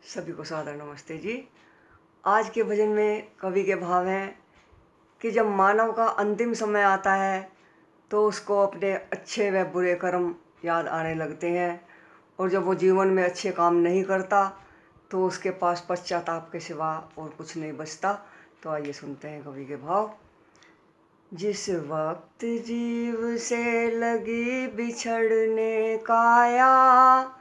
सभी को सादर नमस्ते जी। आज के भजन में कवि के भाव हैं कि जब मानव का अंतिम समय आता है तो उसको अपने अच्छे व बुरे कर्म याद आने लगते हैं, और जब वो जीवन में अच्छे काम नहीं करता तो उसके पास पश्चाताप के सिवा और कुछ नहीं बचता। तो आइए सुनते हैं कवि के भाव। जिस वक्त जीव से लगी बिछड़ने काया,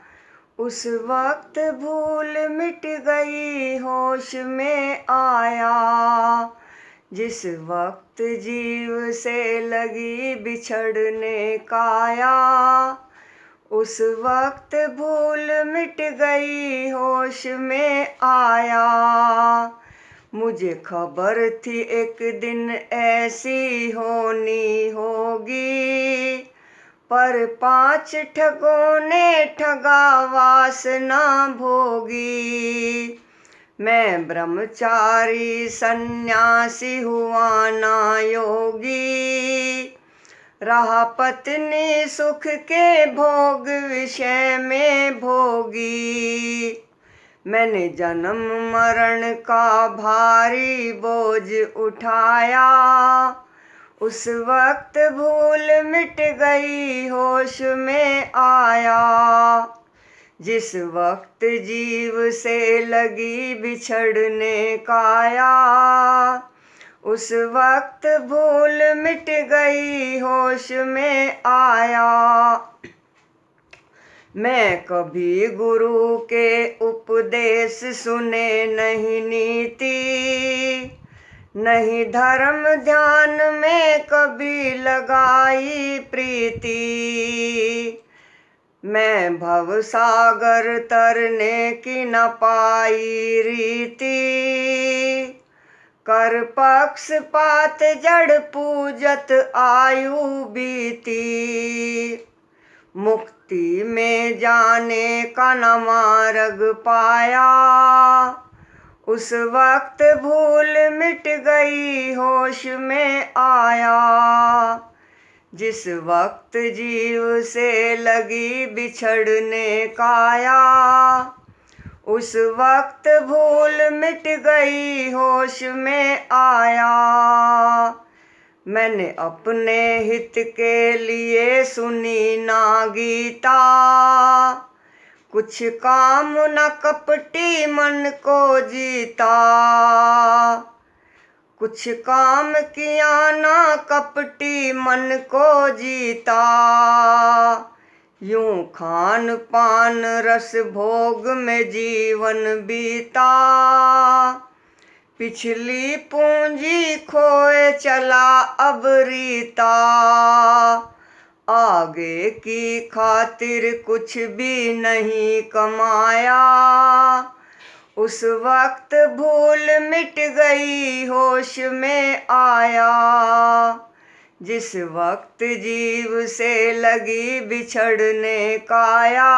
उस वक्त भूल मिट गई होश में आया। जिस वक्त जीव से लगी बिछड़ने काया, उस वक्त भूल मिट गई होश में आया। मुझे खबर थी एक दिन ऐसी होनी होगी, पर 5 ठगों ने ठगा वासना भोगी। मैं ब्रह्मचारी सन्यासी हुआ ना योगी, रहा पत्नी सुख के भोग विषय में भोगी। मैंने जन्म मरण का भारी बोझ उठाया, उस वक्त भूल मिट गई होश में आया। जिस वक्त जीव से लगी बिछड़ने काया, उस वक्त भूल मिट गई होश में आया। मैं कभी गुरु के उपदेश सुने नहीं नीति, नहीं धर्म ध्यान में कभी लगाई प्रीति। मैं भव सागर तरने की न पाई रीति, कर पक्षपात जड़ पूजत आयु बीती। मुक्ति में जाने का न मार्ग पाया, उस वक्त भूल मिट गई होश में आया। जिस वक्त जीव से लगी बिछड़ने काया, उस वक्त भूल मिट गई होश में आया। मैंने अपने हित के लिए सुनी ना गीता, कुछ काम न कपटी मन को जीता। कुछ काम किया ना कपटी मन को जीता, यूं खान पान रस भोग में जीवन बीता। पिछली पूंजी खोए चला अब रीता, आगे की खातिर कुछ भी नहीं कमाया। उस वक्त भूल मिट गई होश में आया। जिस वक्त जीव से लगी बिछड़ने काया,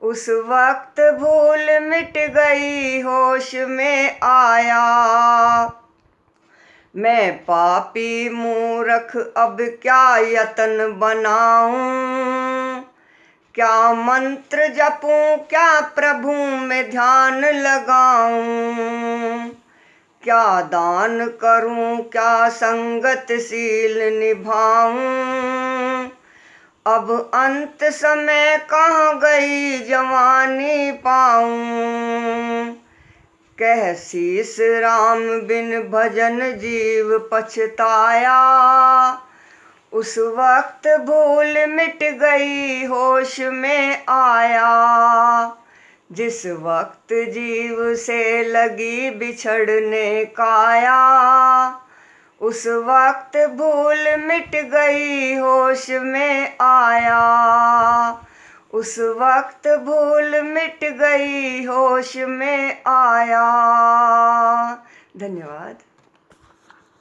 उस वक्त भूल मिट गई होश में आया। मैं पापी मूर्ख अब क्या यतन बनाऊं, क्या मंत्र जपूं क्या प्रभु में ध्यान लगाऊं। क्या दान करूं क्या संगत शील निभाऊं, अब अंत समय कहाँ गई जवानी पाऊं। कह शीस राम बिन भजन जीव पछताया, उस वक्त भूल मिट गई होश में आया। जिस वक्त जीव से लगी बिछड़ने काया, उस वक्त भूल मिट गई होश में आया। उस वक्त भूल मिट गई होश में आया। धन्यवाद।